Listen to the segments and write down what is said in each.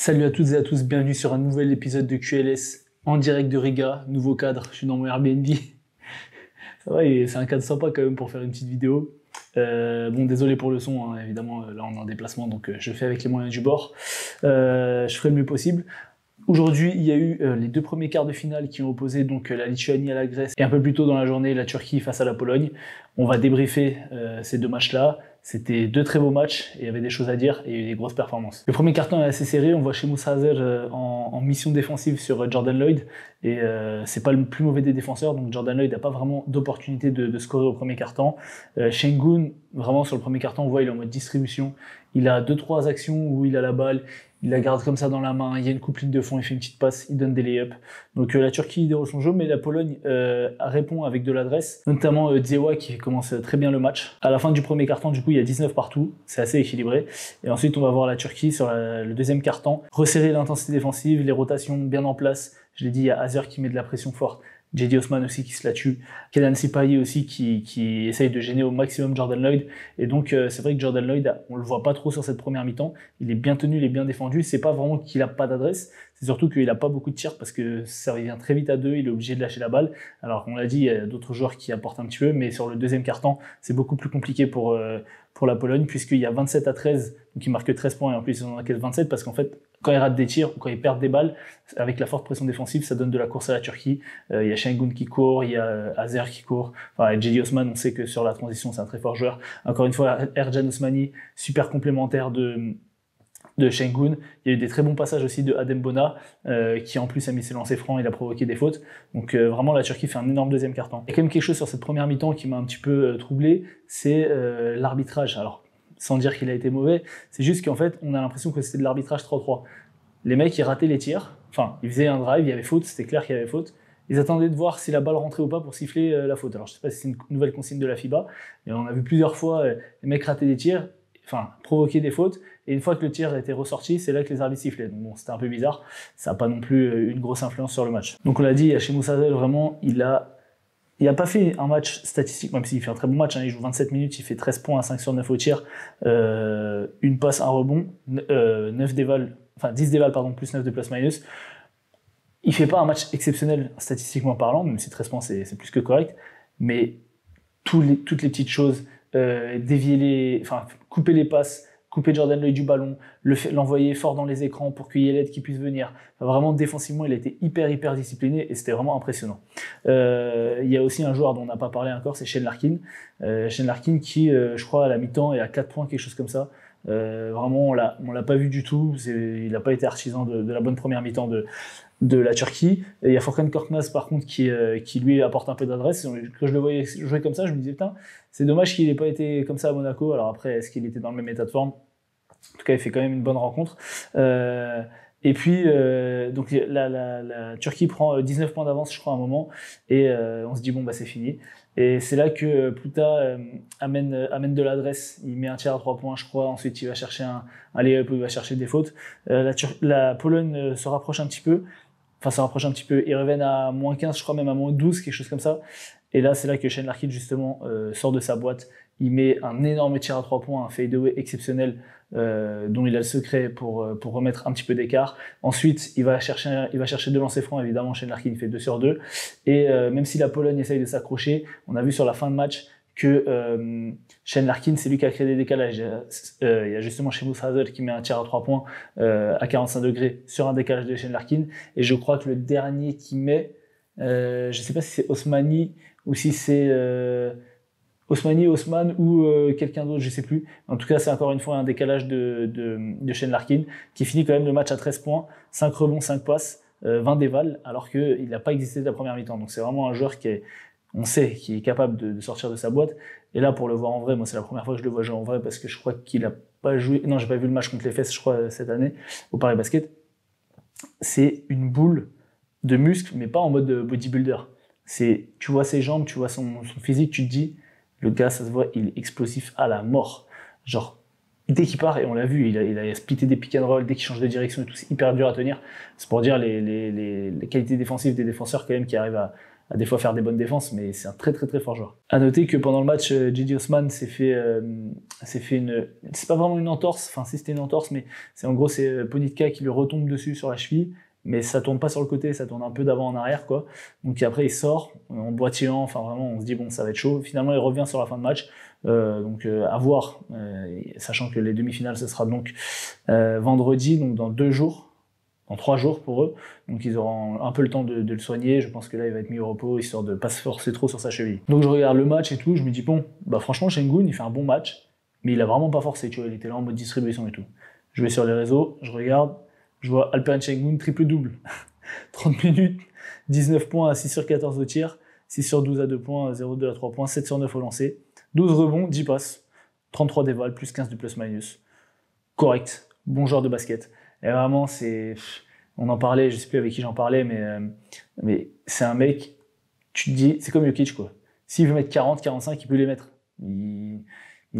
Salut à toutes et à tous, bienvenue sur un nouvel épisode de QLS en direct de Riga, nouveau cadre, je suis dans mon Airbnb. Ça va, et c'est un cadre sympa quand même pour faire une petite vidéo. Bon, désolé pour le son, hein, évidemment, là on est en déplacement, donc je fais avec les moyens du bord. Je ferai le mieux possible. Aujourd'hui, il y a eu les deux premiers quarts de finale qui ont opposé donc la Lituanie à la Grèce et un peu plus tôt dans la journée la Turquie face à la Pologne. On va débriefer ces deux matchs-là. C'était deux très beaux matchs et il y avait des choses à dire et il y a eu des grosses performances. Le premier carton est assez serré, on voit Shemus Hazer en mission défensive sur Jordan Lloyd et c'est pas le plus mauvais des défenseurs, donc Jordan Lloyd n'a pas vraiment d'opportunité de scorer au premier carton. Şengün, vraiment sur le premier carton, on voit il est en mode distribution, il a 2-3 actions où il a la balle, il la garde comme ça dans la main, il y a une coupe ligne de fond, il fait une petite passe, il donne des lay-ups. Donc la Turquie déroule son jeu, mais la Pologne répond avec de l'adresse, notamment Dzieła qui commence très bien le match. À la fin du premier carton, du coup, il y a 19 partout, c'est assez équilibré. Et ensuite, on va voir la Turquie sur le deuxième carton, resserrer l'intensité défensive, les rotations bien en place. Je l'ai dit, il y a Hazer qui met de la pression forte, Cedi Osman aussi qui se la tue, Kenan Sipahi aussi qui essaye de gêner au maximum Jordan Lloyd. Et donc c'est vrai que Jordan Lloyd, on le voit pas trop sur cette première mi-temps, il est bien tenu, il est bien défendu, c'est pas vraiment qu'il a pas d'adresse, c'est surtout qu'il a pas beaucoup de tirs parce que ça revient très vite à deux, il est obligé de lâcher la balle. Alors on l'a dit, il y a d'autres joueurs qui apportent un petit peu, mais sur le deuxième quart-temps, c'est beaucoup plus compliqué pour la Pologne puisqu'il y a 27-13, donc ils marquent 13 points et en plus ils en encaissent 27 parce qu'en fait quand ils ratent des tirs ou quand ils perdent des balles, avec la forte pression défensive, ça donne de la course à la Turquie. Il y a Şengün qui court, il y a Hazer qui court. Enfin, Cedi Osman, on sait que sur la transition, c'est un très fort joueur. Encore une fois, Ercan Osmani, super complémentaire de Şengün. Il y a eu des très bons passages aussi de Adem Bona, qui en plus a mis ses lancers francs, il a provoqué des fautes. Donc vraiment, la Turquie fait un énorme deuxième quart-temps. Il y a quand même quelque chose sur cette première mi-temps qui m'a un petit peu troublé, c'est l'arbitrage. Alors, sans dire qu'il a été mauvais, c'est juste qu'en fait, on a l'impression que c'était de l'arbitrage 3-3. Les mecs, ils rataient les tirs, enfin, ils faisaient un drive, il y avait faute, c'était clair qu'il y avait faute. Ils attendaient de voir si la balle rentrait ou pas pour siffler la faute. Alors, je sais pas si c'est une nouvelle consigne de la FIBA, mais on a vu plusieurs fois les mecs rater des tirs, enfin, provoquer des fautes, et une fois que le tir était ressorti, c'est là que les arbitres sifflaient. Donc bon, c'était un peu bizarre, ça n'a pas non plus une grosse influence sur le match. Donc on l'a dit, Shemus Hazer, vraiment, il n'a pas fait un match statistique, même s'il fait un très bon match, hein, il joue 27 minutes, il fait 13 points à 5 sur 9 au tir, une passe, un rebond, 9 dévals, enfin 10 dévals, pardon, plus 9 de plus-minus. Il fait pas un match exceptionnel statistiquement parlant, même si 13 points c'est plus que correct, mais toutes les petites choses, couper les passes, couper Jordan Lloyd du ballon, l'envoyer fort dans les écrans pour qu'il y ait l'aide qui puisse venir. Enfin, vraiment, défensivement, il a été hyper discipliné et c'était vraiment impressionnant. Il y a aussi un joueur dont on n'a pas parlé encore, c'est Shane Larkin. Shane Larkin qui, je crois, à la mi-temps est à 4 points, quelque chose comme ça. Vraiment, on l'a pas vu du tout. Il n'a pas été artisan de la bonne première mi-temps de la Turquie. Et il y a Furkan Korkmaz par contre qui lui apporte un peu d'adresse. Quand je le voyais jouer comme ça, je me disais putain, c'est dommage qu'il n'ait pas été comme ça à Monaco. Alors après, est-ce qu'il était dans le même état de forme? En tout cas, il fait quand même une bonne rencontre. Et puis, donc la Turquie prend 19 points d'avance, je crois, à un moment, et on se dit bon bah c'est fini. Et c'est là que Pluta amène de l'adresse. Il met un tir à 3 points, je crois. Ensuite, il va chercher un lay-up où il va chercher des fautes. La Pologne se rapproche un petit peu. Enfin, ça rapproche un petit peu. Ils reviennent à moins 15, je crois même à moins 12, quelque chose comme ça. Et là, c'est là que Shane Larkin, justement, sort de sa boîte. Il met un énorme tir à 3 points, un fadeaway exceptionnel, dont il a le secret pour remettre un petit peu d'écart. Ensuite, il va chercher deux lancers francs, évidemment, Shane Larkin fait 2 sur 2. Et même si la Pologne essaye de s'accrocher, on a vu sur la fin de match que Shane Larkin, c'est lui qui a créé des décalages. Il y a justement Shemus Hazer qui met un tir à 3 points à 45 degrés sur un décalage de Shane Larkin. Et je crois que le dernier qui met, je sais pas si c'est Osmani ou si c'est Osman ou quelqu'un d'autre, je sais plus. En tout cas, c'est encore une fois un décalage de Shane Larkin qui finit quand même le match à 13 points, 5 rebonds, 5 passes, 20 dévals, alors qu'il n'a pas existé de la première mi-temps. Donc c'est vraiment un joueur on sait qu'il est capable de sortir de sa boîte. Et là, pour le voir en vrai, moi c'est la première fois que je le vois jouer en vrai parce que je crois qu'il a pas joué. Non, j'ai pas vu le match contre les Fesses, je crois, cette année, au Paris Basket. C'est une boule de muscles, mais pas en mode bodybuilder. Tu vois ses jambes, tu vois son physique, tu te dis, le gars, ça se voit, il est explosif à la mort. Genre, dès qu'il part, et on l'a vu, il a splitté des pick and roll, dès qu'il change de direction et tout, c'est hyper dur à tenir. C'est pour dire les qualités défensives des défenseurs quand même qui arrivent à des fois faire des bonnes défenses, mais c'est un très très très fort joueur. À noter que pendant le match, J.J. Osman s'est fait une, c'est pas vraiment une entorse, enfin si c'était une entorse, mais en gros c'est Ponitka qui lui retombe dessus sur la cheville, mais ça tourne pas sur le côté, ça tourne un peu d'avant en arrière, quoi. Donc après il sort en boitillant, enfin vraiment on se dit bon ça va être chaud. Finalement il revient sur la fin de match, à voir, sachant que les demi-finales ce sera donc vendredi, donc dans 2 jours. En 3 jours pour eux, donc ils auront un peu le temps de le soigner. Je pense que là il va être mis au repos histoire de pas se forcer trop sur sa cheville. Donc je regarde le match et tout, je me dis bon, bah franchement Şengün il fait un bon match, mais il a vraiment pas forcé, tu vois, il était là en mode distribution et tout. Je vais sur les réseaux, je regarde, je vois Alperen Şengün triple-double, 30 minutes, 19 points à 6 sur 14 au tir, 6 sur 12 à 2 points, 0,2 à 3 points, 7 sur 9 au lancer, 12 rebonds, 10 passes, 33 déval, plus 15 de plus-minus. Correct, bon joueur de basket. Et vraiment, on en parlait, je sais plus avec qui j'en parlais, mais c'est un mec, tu te dis, c'est comme Jokic, quoi. S'il veut mettre 40, 45, il peut les mettre. Il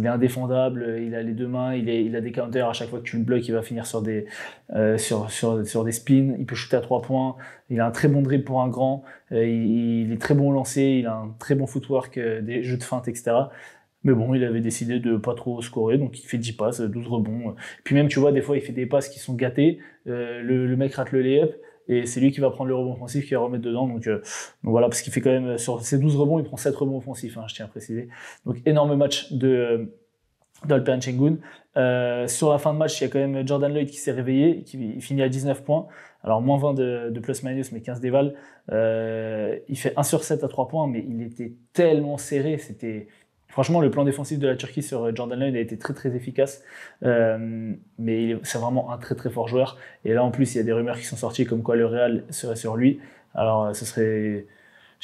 est indéfendable, il a les 2 mains, il a des counters, à chaque fois que tu le bloques, il va finir sur des spins, il peut shooter à 3 points, il a un très bon dribble pour un grand, il est très bon au lancer, il a un très bon footwork, des jeux de feinte, etc. Mais bon, il avait décidé de pas trop scorer, donc il fait 10 passes, 12 rebonds. Puis même, tu vois, des fois, il fait des passes qui sont gâtées, le mec rate le layup, et c'est lui qui va prendre le rebond offensif, qui va remettre dedans. Donc voilà, parce qu'il fait quand même, sur ses 12 rebonds, il prend 7 rebonds offensifs, hein, je tiens à préciser. Donc énorme match d'Alperen Şengün. Sur la fin de match, il y a quand même Jordan Lloyd qui s'est réveillé, qui finit à 19 points. Alors moins 20 de plus-minus, mais 15 d'éval. Il fait 1 sur 7 à 3 points, mais il était tellement serré, franchement, le plan défensif de la Turquie sur Jordan Lloyd a été très très efficace, mais c'est vraiment un très très fort joueur. Et là en plus, il y a des rumeurs qui sont sorties comme quoi le Real serait sur lui. Alors je sais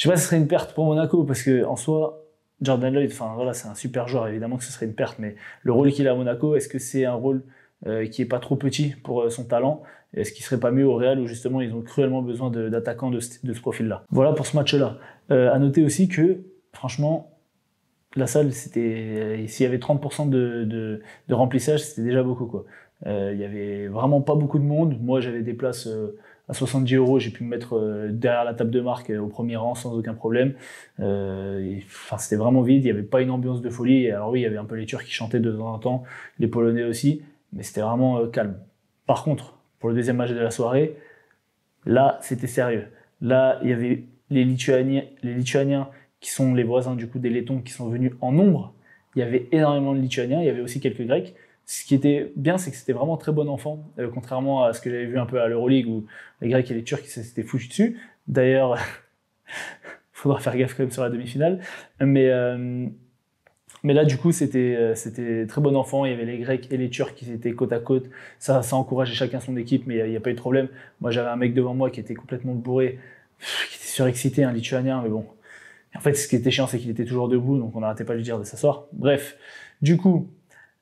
pas si ce serait une perte pour Monaco, parce que en soi, Jordan Lloyd, enfin voilà, c'est un super joueur, évidemment que ce serait une perte, mais le rôle qu'il a à Monaco, est-ce que c'est un rôle qui est pas trop petit pour son talent? Est-ce qu'il serait pas mieux au Real où justement ils ont cruellement besoin d'attaquants de ce profil-là? Voilà pour ce match-là. À noter aussi que, franchement, la salle, s'il y avait 30% de remplissage, c'était déjà beaucoup, quoi. Il y avait vraiment pas beaucoup de monde. Moi, j'avais des places à 70 €. J'ai pu me mettre derrière la table de marque au premier rang sans aucun problème. C'était vraiment vide. Il n'y avait pas une ambiance de folie. Alors oui, il y avait un peu les Turcs qui chantaient de temps en temps, les Polonais aussi, mais c'était vraiment calme. Par contre, pour le deuxième match de la soirée, là, c'était sérieux. Là, il y avait les Lituaniens qui sont les voisins du coup des Lettons, qui sont venus en nombre. Il y avait énormément de Lituaniens, il y avait aussi quelques Grecs. Ce qui était bien, c'est que c'était vraiment très bon enfant, contrairement à ce que j'avais vu un peu à l'Euroleague où les Grecs et les Turcs s'étaient foutus dessus. D'ailleurs, faudra faire gaffe quand même sur la demi-finale. Mais là, du coup, c'était très bon enfant. Il y avait les Grecs et les Turcs qui étaient côte à côte. Ça encourageait chacun son équipe, mais il n'y a pas eu de problème. Moi, j'avais un mec devant moi qui était complètement bourré, qui était surexcité, un Lituanien, mais bon. En fait, ce qui était chiant, c'est qu'il était toujours debout, donc on n'arrêtait pas de lui dire de s'asseoir. Bref, du coup,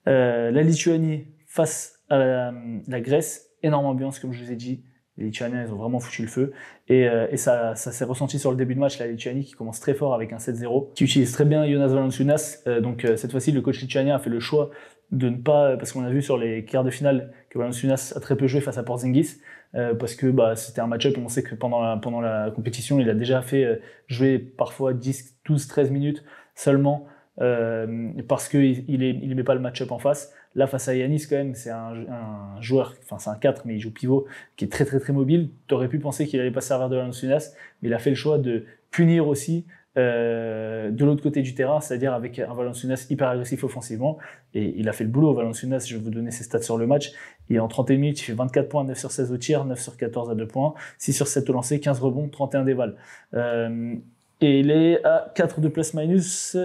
la Lituanie face à la Grèce, énorme ambiance, comme je vous ai dit. Les Lituaniens, ils ont vraiment foutu le feu. Et ça s'est ressenti sur le début de match, la Lituanie qui commence très fort avec un 7-0, qui utilise très bien Jonas Valanciunas. Donc cette fois-ci, le coach lituanien a fait le choix de ne pas, parce qu'on a vu sur les quarts de finale que Valanciunas a très peu joué face à Porzingis, parce que c'était un match-up. On sait que pendant la compétition, il a déjà fait jouer parfois 10, 12, 13 minutes seulement, parce qu'il aimait pas le match-up en face. Là, face à Yanis, quand même, c'est un joueur, enfin c'est un 4, mais il joue pivot, qui est très très très mobile. T'aurais pu penser qu'il allait pas servir de Valanciunas, mais il a fait le choix de punir aussi de l'autre côté du terrain, c'est-à-dire avec un Valanciunas hyper agressif offensivement, et il a fait le boulot. Valanciunas, je vais vous donner ses stats sur le match, et en 31 minutes, il fait 24 points, 9 sur 16 au tir, 9 sur 14 à 2 points, 6 sur 7 au lancer, 15 rebonds, 31 déval. Et il est à 4 de plus-minus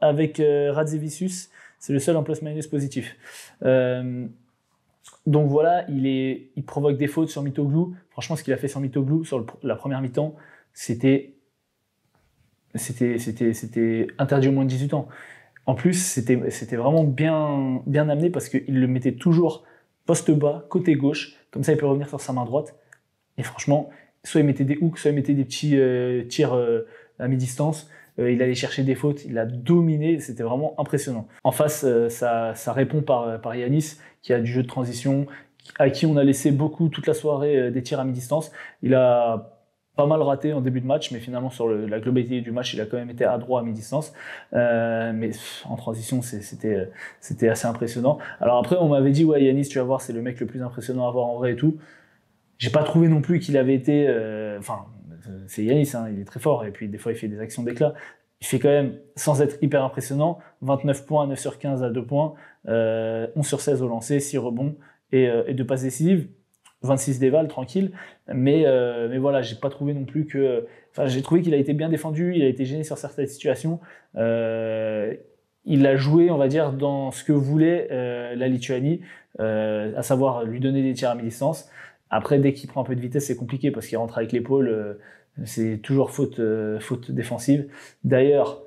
avec Radzivicius, c'est le seul en plus-minus positif. Donc voilà, il provoque des fautes sur Mitoglou. Franchement, ce qu'il a fait sur Mitoglou, sur la première mi-temps, c'était interdit au moins de 18 ans. En plus, c'était vraiment bien amené parce qu'il le mettait toujours poste bas, côté gauche, comme ça il peut revenir sur sa main droite. Et franchement, soit il mettait des hooks, soit il mettait des petits tirs à mi-distance. Il allait chercher des fautes, il a dominé, c'était vraiment impressionnant. En face, ça répond par Yanis, qui a du jeu de transition, à qui on a laissé beaucoup toute la soirée des tirs à mi-distance. Il a pas mal raté en début de match, mais finalement sur la globalité du match, il a quand même été adroit à mi-distance. Mais en transition, c'était assez impressionnant. Alors après, on m'avait dit, ouais, Yanis, tu vas voir, c'est le mec le plus impressionnant à voir en vrai et tout. J'ai pas trouvé non plus qu'il avait été... c'est Yanis, hein, il est très fort, et puis des fois, il fait des actions d'éclat. Il fait quand même, sans être hyper impressionnant, 29 points, 9 sur 15 à 2 points, 11 sur 16 au lancer, 6 rebonds et 2 passes décisives. 26 déval, tranquille. Mais voilà, j'ai pas trouvé non plus que... Enfin, j'ai trouvé qu'il a été bien défendu, il a été gêné sur certaines situations. Il a joué, on va dire, dans ce que voulait la Lituanie, à savoir lui donner des tirs à mi-distance. Après, dès qu'il prend un peu de vitesse, c'est compliqué parce qu'il rentre avec l'épaule. C'est toujours faute défensive. D'ailleurs,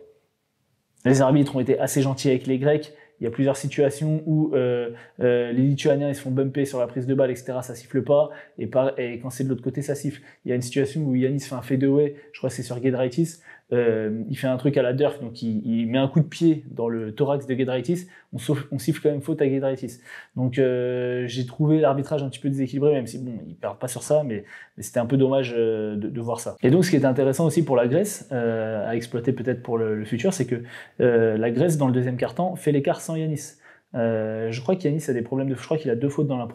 les arbitres ont été assez gentils avec les Grecs. Il y a plusieurs situations où les Lituaniens ils se font bumper sur la prise de balle, etc. Ça siffle pas. Et quand c'est de l'autre côté, ça siffle. Il y a une situation où Yanis fait un fadeaway, je crois que c'est sur Giedraitis. Il fait un truc à la Durf, donc il met un coup de pied dans le thorax de Giedraitis. On siffle quand même faute à Giedraitis. Donc j'ai trouvé l'arbitrage un petit peu déséquilibré, même si bon, ils perdent pas sur ça, mais c'était un peu dommage de voir ça. Et donc ce qui est intéressant aussi pour la Grèce, à exploiter peut-être pour le futur, c'est que la Grèce dans le deuxième quart-temps fait l'écart sans Yanis. Je crois qu'Yanis a des problèmes je crois qu'il a 2 fautes dans la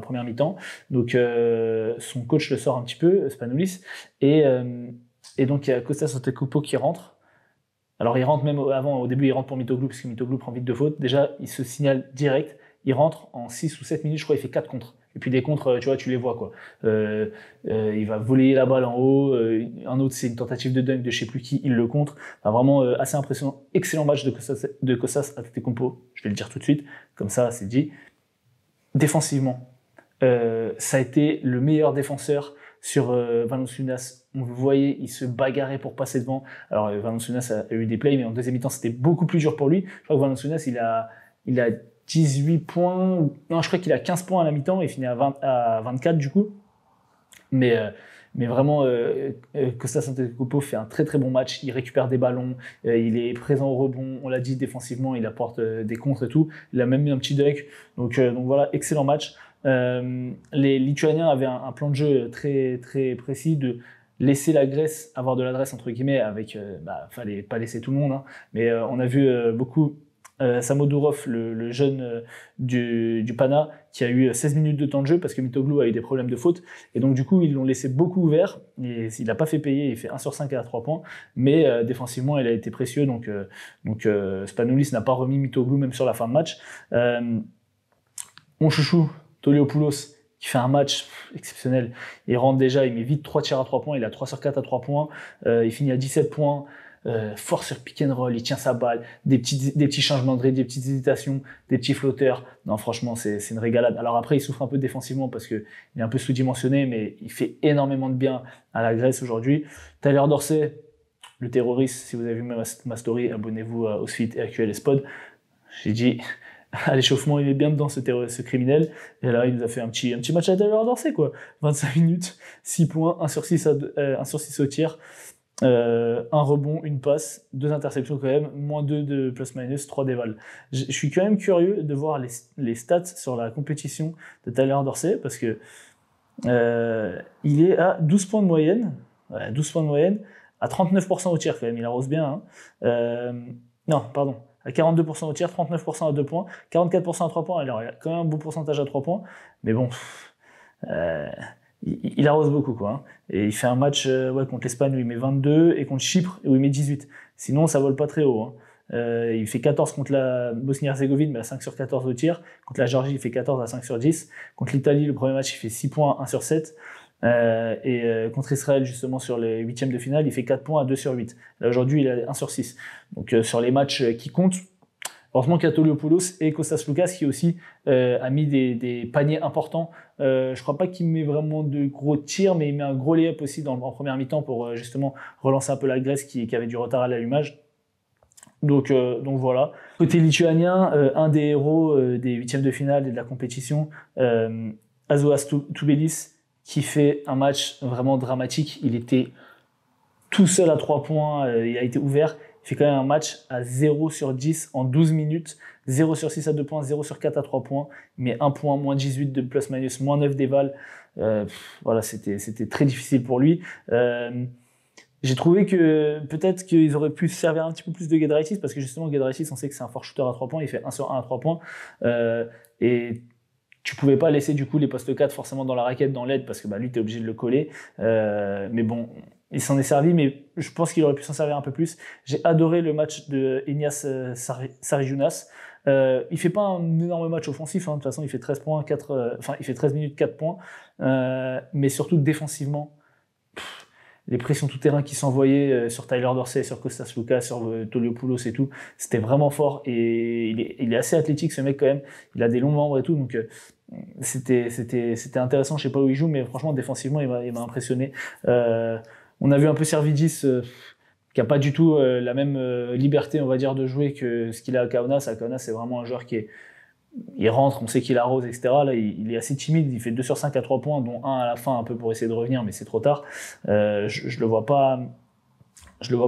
première mi-temps. Donc son coach le sort un petit peu, Spanoulis, et donc il y a Kostas Antetokounmpo qui rentre. Alors il rentre même au début, il rentre pour Mitoglou parce que Mitoglou prend vite 2 fautes. Déjà, il se signale direct, il rentre en 6 ou 7 minutes, je crois, il fait 4 contres. Et puis des contres, tu vois, tu les vois quoi. Il va voler la balle en haut. Un autre, c'est une tentative de dunk de je sais plus qui, il le contre. Enfin, vraiment assez impressionnant. Excellent match de Kostas Antetokounmpo. Je vais le dire tout de suite, comme ça, c'est dit. Défensivement, ça a été le meilleur défenseur sur Valanciunas. On le voyait, il se bagarrait pour passer devant. Alors Valanciunas a eu des plays, mais en deuxième mi-temps, c'était beaucoup plus dur pour lui. Je crois que Valanciunas, il a 18 points, non, je crois qu'il a 15 points à la mi-temps, il finit à 24 du coup. Mais vraiment, Kostas Antetokounmpo fait un très très bon match, il récupère des ballons, il est présent au rebond, on l'a dit défensivement, il apporte des contres et tout, il a même mis un petit dunk, donc voilà, excellent match. Les Lituaniens avaient un plan de jeu très très précis de laisser la Grèce avoir de l'adresse entre guillemets avec, fallait pas laisser tout le monde, hein, mais on a vu beaucoup Samodurov, le jeune du Pana, qui a eu 16 minutes de temps de jeu parce que Mitoglou a eu des problèmes de faute. Et donc, du coup, ils l'ont laissé beaucoup ouvert. Et il n'a pas fait payer, il fait 1 sur 5 à 3 points. Mais défensivement, il a été précieux. Donc Spanoulis n'a pas remis Mitoglou même sur la fin de match. Mon chouchou, Toliopoulos, qui fait un match exceptionnel. Il rentre déjà, il met vite 3 tirs à 3 points. Il a 3 sur 4 à 3 points. Il finit à 17 points. Fort sur pick and roll, il tient sa balle, des petits changements de rythme, des petites hésitations, des petits flotteurs. Non, franchement, c'est une régalade. Alors après, il souffre un peu défensivement parce que il est un peu sous-dimensionné, mais il fait énormément de bien à la Grèce aujourd'hui. Tyler Dorsey, le terroriste, si vous avez vu ma story, abonnez-vous au suite et à QLS Pod. J'ai dit, à l'échauffement, il est bien dedans ce criminel. Et là, il nous a fait un petit match à Tyler Dorsey, quoi. 25 minutes, 6 points, 1 sur 6 au tir. Un rebond, une passe, 2 interceptions quand même, -2 de plus-minus, 3 déval. Je suis quand même curieux de voir les stats sur la compétition de Tyler Dorsey parce que il est à 12 points de moyenne, à 39% au tir quand même, il arrose bien. Hein. Non, pardon, à 42% au tir, 39% à 2 points, 44% à 3 points, alors il a quand même un bon pourcentage à 3 points, mais bon... il arrose beaucoup, quoi. Hein. Et il fait un match contre l'Espagne où il met 22 et contre Chypre où il met 18. Sinon, ça vole pas très haut. Hein. Il fait 14 contre la Bosnie-Herzégovine, mais à 5 sur 14 au tir. Contre la Géorgie, il fait 14 à 5 sur 10. Contre l'Italie, le premier match, il fait 6 points à 1 sur 7. Contre Israël, justement, sur les huitièmes de finale, il fait 4 points à 2 sur 8. Là, aujourd'hui, il a 1 sur 6. Donc, sur les matchs qui comptent, heureusement qu'il y a Toliopoulos et Kostas Loukas qui aussi a mis des paniers importants. Je crois pas qu'il met vraiment de gros tirs, mais il met un gros lay-up aussi en première mi-temps pour justement relancer un peu la Grèce qui avait du retard à l'allumage. Donc voilà. Côté lituanien, un des héros des huitièmes de finale et de la compétition, Azoas Tubelis, qui fait un match vraiment dramatique. Il était tout seul à 3 points, il a été ouvert. il fait quand même un match à 0 sur 10 en 12 minutes, 0 sur 6 à 2 points, 0 sur 4 à 3 points, mais 1 point, moins 18 de plus-minus, moins 9 d'éval. Voilà, c'était très difficile pour lui. J'ai trouvé que peut-être qu'ils auraient pu se servir un petit peu plus de Giedraitis, parce que justement, Giedraitis, on sait que c'est un fort shooter à 3 points, il fait 1 sur 1 à 3 points. Et tu pouvais pas laisser du coup les postes 4 forcément dans la raquette, dans l'aide, parce que lui, tu es obligé de le coller. Mais bon, il s'en est servi, mais je pense qu'il aurait pu s'en servir un peu plus. J'ai adoré le match de Enyas Sarrijunas. Il fait pas un énorme match offensif, hein. De toute façon, il fait 13 points, il fait 13 minutes, 4 points. Mais surtout défensivement, les pressions tout-terrain qui s'envoyaient sur Tyler Dorsey, sur Kostas Loukas, sur Toliopoulos et tout, c'était vraiment fort. Et il est assez athlétique, ce mec, quand même. Il a des longs membres et tout, donc c'était intéressant. Je sais pas où il joue, mais franchement, défensivement, il m'a impressionné. On a vu un peu Servidis, qui a pas du tout la même liberté, on va dire, de jouer que ce qu'il a à Kaunas. À Kaunas, c'est vraiment un joueur il rentre, on sait qu'il arrose, etc. Là, il est assez timide, il fait 2 sur 5 à 3 points, dont 1 à la fin, un peu pour essayer de revenir, mais c'est trop tard. Je le vois pas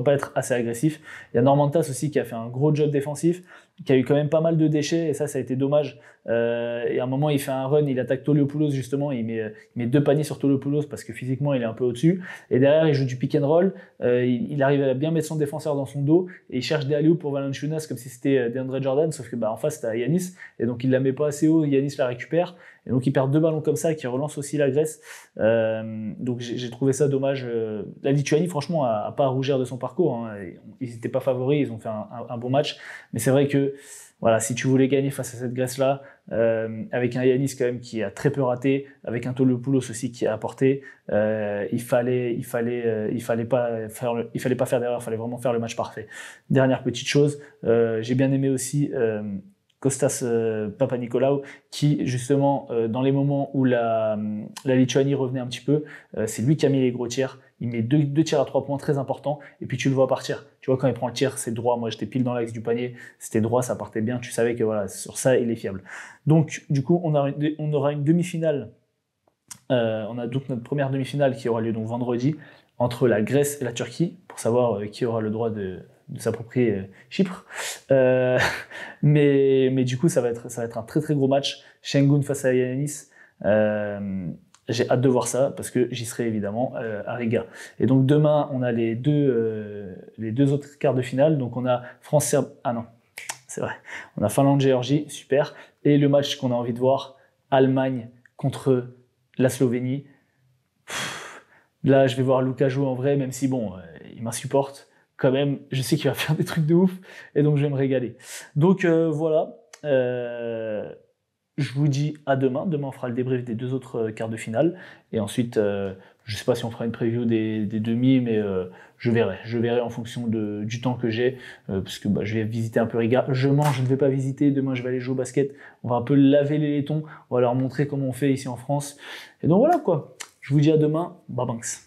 être assez agressif. Il y a Normantas aussi qui a fait un gros job défensif, qui a eu quand même pas mal de déchets, et ça a été dommage. Et à un moment, il fait un run, il attaque Toliopoulos, justement, il met 2 paniers sur Toliopoulos parce que physiquement, il est un peu au-dessus. Et derrière, il joue du pick and roll, il arrive à bien mettre son défenseur dans son dos, et il cherche des alley-oops pour Valanciunas comme si c'était DeAndre Jordan, sauf que en face, t'as Giannis, et donc il la met pas assez haut, Giannis la récupère, et donc il perd 2 ballons comme ça, qui relance aussi la Grèce. Donc j'ai trouvé ça dommage. La Lituanie, franchement, a pas à rougir de son parcours, hein. Ils n'étaient pas favoris, ils ont fait un bon match, mais c'est vrai que voilà, si tu voulais gagner face à cette Grèce-là, avec un Giannis quand même qui a très peu raté, avec un Toliopoulos aussi qui a apporté, il fallait pas faire d'erreur, il fallait vraiment faire le match parfait. Dernière petite chose, j'ai bien aimé aussi Kostas Papanikolaou, qui justement dans les moments où la Lituanie revenait un petit peu, c'est lui qui a mis les gros tirs. Il met deux tirs à 3 points très importants, et puis tu le vois partir. Tu vois, quand il prend le tir, c'est droit. Moi, j'étais pile dans l'axe du panier, c'était droit, ça partait bien. Tu savais que voilà, sur ça, il est fiable. Donc, du coup, on aura une demi-finale. On a donc notre première demi-finale qui aura lieu donc vendredi entre la Grèce et la Turquie, pour savoir qui aura le droit de s'approprier Chypre. Mais du coup, ça va être un très très gros match. Şengün face à Giannis. J'ai hâte de voir ça parce que j'y serai évidemment à Riga. Et donc demain, on a les deux autres quarts de finale. Donc on a France-Serbie. Ah non, c'est vrai. On a Finlande-Géorgie, super. Et le match qu'on a envie de voir, Allemagne contre la Slovénie. Là, je vais voir Lucas jouer en vrai, même si bon, il m'insupporte. Quand même, je sais qu'il va faire des trucs de ouf. Et donc je vais me régaler. Donc voilà. Je vous dis à demain. Demain, on fera le débrief des 2 autres quarts de finale. Et ensuite, je ne sais pas si on fera une preview des demi, mais je verrai. Je verrai en fonction du temps que j'ai. Parce que je vais visiter un peu Riga. Je ne vais pas visiter. Demain, je vais aller jouer au basket. On va un peu laver les laitons. On va leur montrer comment on fait ici en France. Et donc voilà quoi. Je vous dis à demain. Bye banks.